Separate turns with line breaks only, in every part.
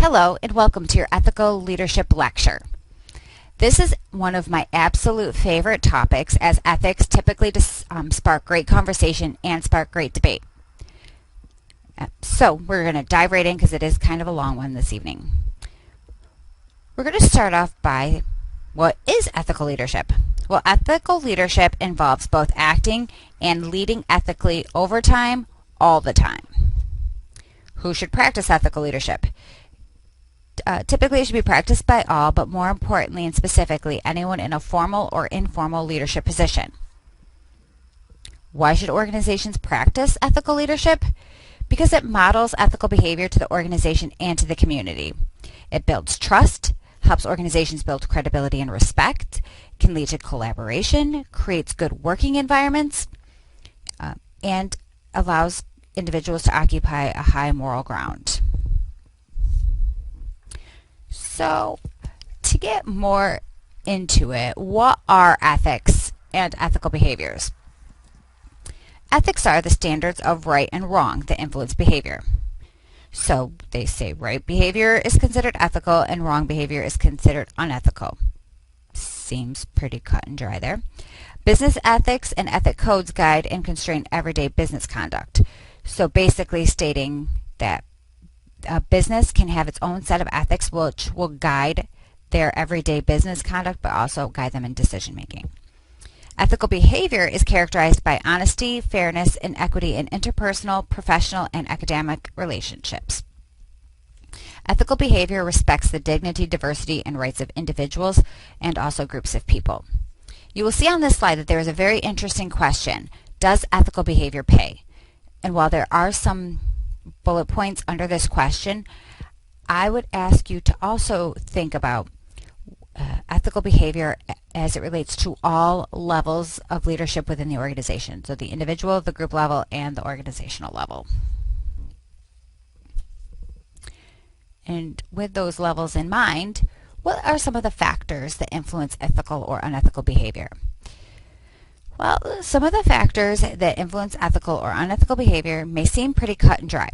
Hello and welcome to your Ethical Leadership Lecture. This is one of my absolute favorite topics, as ethics typically spark great conversation and spark great debate. So we're going to dive right in because it is kind of a long one this evening. We're going to start off by, what is ethical leadership? Well, ethical leadership involves both acting and leading ethically over time, all the time. Who should practice ethical leadership? Typically it should be practiced by all, but more importantly and specifically, anyone in a formal or informal leadership position. Why should organizations practice ethical leadership? Because it models ethical behavior to the organization and to the community. It builds trust, helps organizations build credibility and respect, can lead to collaboration, creates good working environments, and allows individuals to occupy a high moral ground. So, to get more into it, what are ethics and ethical behaviors? Ethics are the standards of right and wrong that influence behavior. So, they say right behavior is considered ethical and wrong behavior is considered unethical. Seems pretty cut and dry there. Business ethics and ethic codes guide and constrain everyday business conduct. So, basically stating that a business can have its own set of ethics which will guide their everyday business conduct but also guide them in decision making. Ethical behavior is characterized by honesty, fairness, and equity in interpersonal, professional, and academic relationships. Ethical behavior respects the dignity, diversity, and rights of individuals and also groups of people. You will see on this slide that there is a very interesting question. Does ethical behavior pay? And while there are some bullet points under this question, I would ask you to also think about ethical behavior as it relates to all levels of leadership within the organization, so the individual, the group level, and the organizational level. And with those levels in mind, what are some of the factors that influence ethical or unethical behavior? Well, some of the factors that influence ethical or unethical behavior may seem pretty cut and dry,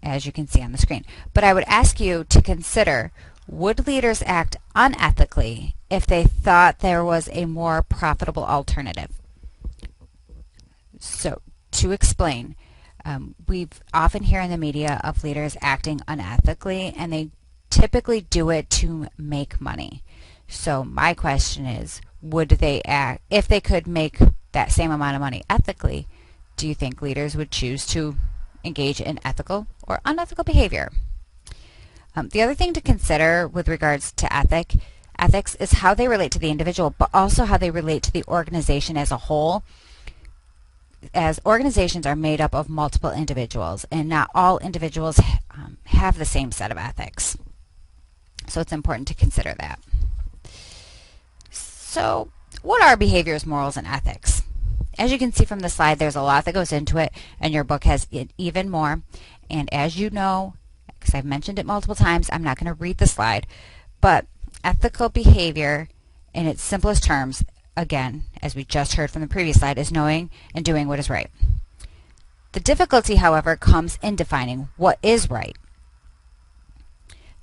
as you can see on the screen. But I would ask you to consider, would leaders act unethically if they thought there was a more profitable alternative? So, to explain, we often hear in the media of leaders acting unethically, and they typically do it to make money. So my question is, would they act, if they could make that same amount of money ethically, do you think leaders would choose to engage in ethical or unethical behavior? The other thing to consider with regards to ethics is how they relate to the individual, but also how they relate to the organization as a whole, as organizations are made up of multiple individuals, and not all individuals have the same set of ethics. So it's important to consider that. So, what are behaviors, morals, and ethics? As you can see from the slide, there's a lot that goes into it, and your book has even more. And as you know, because I've mentioned it multiple times, I'm not going to read the slide, but ethical behavior, in its simplest terms, again, as we just heard from the previous slide, is knowing and doing what is right. The difficulty, however, comes in defining what is right.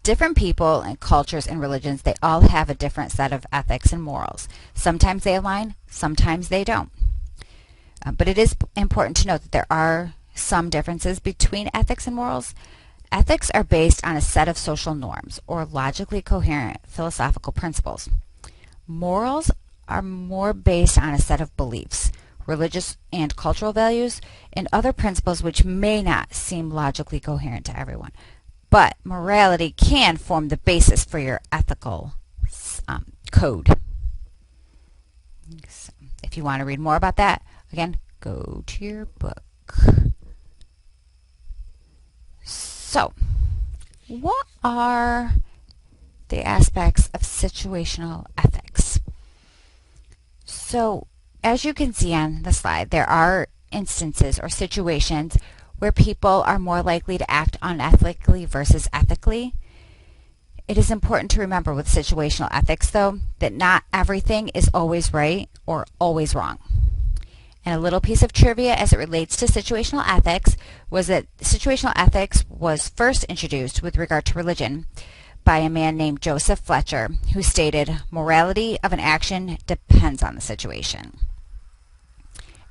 Different people and cultures and religions, they all have a different set of ethics and morals. Sometimes they align, sometimes they don't. But it is important to note that there are some differences between ethics and morals. Ethics are based on a set of social norms or logically coherent philosophical principles. Morals are more based on a set of beliefs, religious and cultural values, and other principles which may not seem logically coherent to everyone. But morality can form the basis for your ethical code. So if you want to read more about that, again, go to your book. So, what are the aspects of situational ethics? So, as you can see on the slide, there are instances or situations where people are more likely to act unethically versus ethically. It is important to remember with situational ethics, though, that not everything is always right or always wrong. And a little piece of trivia as it relates to situational ethics was that situational ethics was first introduced with regard to religion by a man named Joseph Fletcher, who stated, "Morality of an action depends on the situation."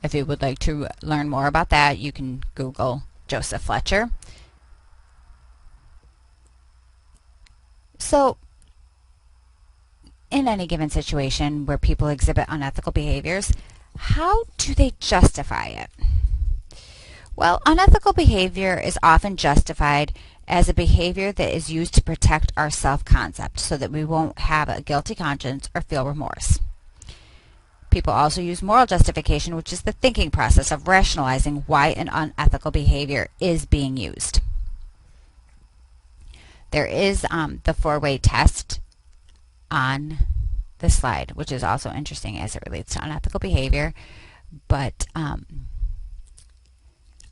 If you would like to learn more about that, you can Google Joseph Fletcher. So, in any given situation where people exhibit unethical behaviors, how do they justify it? Well, unethical behavior is often justified as a behavior that is used to protect our self-concept so that we won't have a guilty conscience or feel remorse. People also use moral justification, which is the thinking process of rationalizing why an unethical behavior is being used. There is the four-way test on the slide, which is also interesting as it relates to unethical behavior, but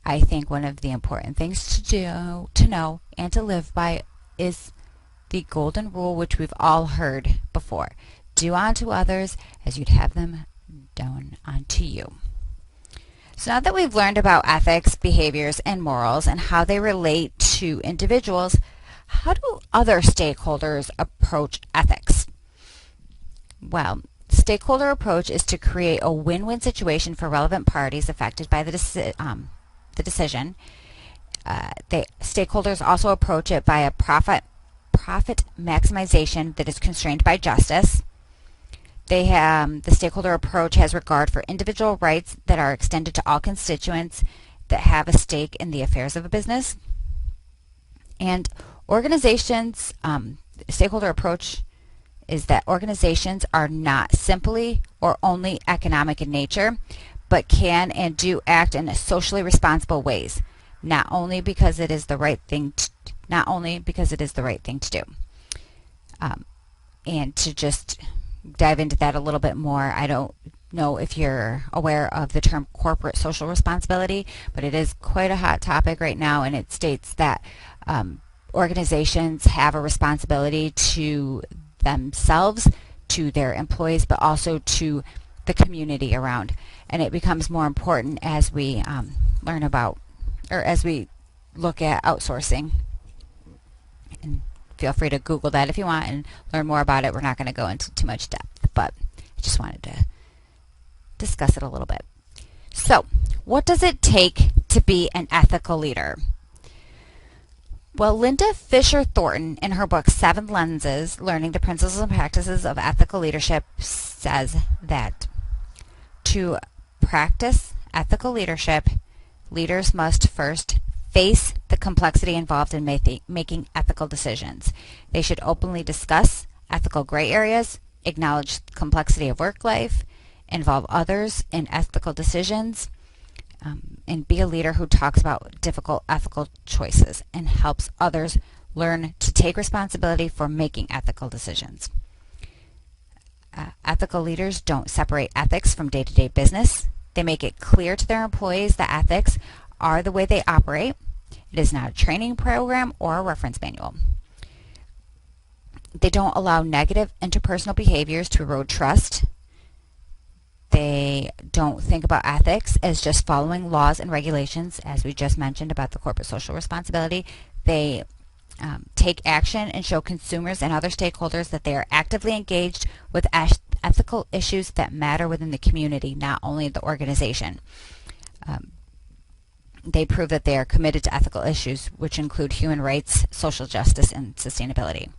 I think one of the important things to know and to live by is the golden rule, which we've all heard before. Do unto others as you'd have them done unto you. So now that we've learned about ethics, behaviors, and morals and how they relate to individuals, how do other stakeholders approach ethics? Well, stakeholder approach is to create a win-win situation for relevant parties affected by the decision. Stakeholders also approach it by a profit maximization that is constrained by justice. The stakeholder approach has regard for individual rights that are extended to all constituents that have a stake in the affairs of a business. And organizations, stakeholder approach is that organizations are not simply or only economic in nature, but can and do act in socially responsible ways, not only because it is the right thing to do. And to just dive into that a little bit more, I don't know if you're aware of the term corporate social responsibility, but it is quite a hot topic right now, and it states that organizations have a responsibility to themselves, to their employees, but also to the community around. And it becomes more important as we learn about, or as we look at outsourcing. And feel free to Google that if you want and learn more about it. We're not going to go into too much depth, but I just wanted to discuss it a little bit. So, what does it take to be an ethical leader? Well, Linda Fisher Thornton, in her book 7 Lenses, Learning the Principles and Practices of Ethical Leadership, says that to practice ethical leadership, leaders must first face the complexity involved in making ethical decisions. They should openly discuss ethical gray areas, acknowledge the complexity of work life, involve others in ethical decisions, and be a leader who talks about difficult ethical choices and helps others learn to take responsibility for making ethical decisions. Ethical leaders don't separate ethics from day-to-day business. They make it clear to their employees that ethics are the way they operate. It is not a training program or a reference manual. They don't allow negative interpersonal behaviors to erode trust. They don't think about ethics as just following laws and regulations, as we just mentioned about the corporate social responsibility. They take action and show consumers and other stakeholders that they are actively engaged with ethical issues that matter within the community, not only the organization. They prove that they are committed to ethical issues, which include human rights, social justice, and sustainability.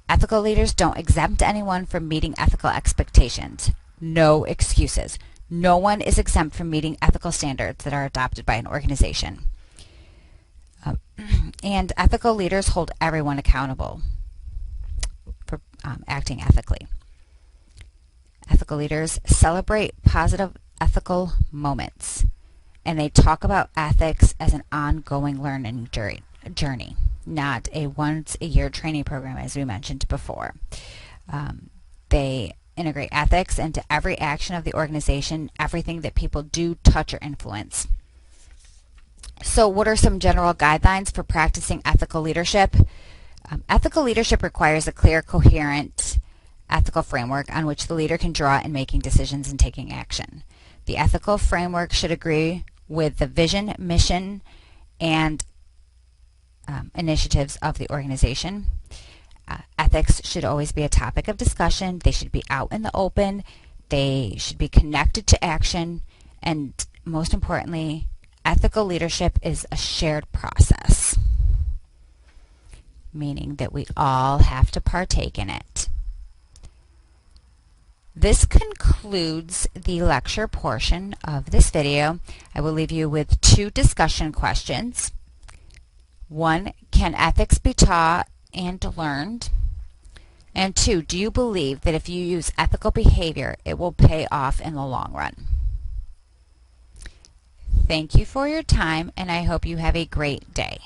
Ethical leaders don't exempt anyone from meeting ethical expectations. No excuses. No one is exempt from meeting ethical standards that are adopted by an organization. And ethical leaders hold everyone accountable for acting ethically. Ethical leaders celebrate positive ethical moments, and they talk about ethics as an ongoing learning journey, not a once-a-year training program, as we mentioned before. They integrate ethics into every action of the organization, everything that people do, touch, or influence. So what are some general guidelines for practicing ethical leadership? Ethical leadership requires a clear, coherent ethical framework on which the leader can draw in making decisions and taking action. The ethical framework should agree with the vision, mission, and initiatives of the organization. Ethics should always be a topic of discussion. They should be out in the open. They should be connected to action. And most importantly, ethical leadership is a shared process, meaning that we all have to partake in it. This concludes the lecture portion of this video. I will leave you with 2 discussion questions. 1, can ethics be taught and learned? And 2, do you believe that if you use ethical behavior, it will pay off in the long run? Thank you for your time, and I hope you have a great day.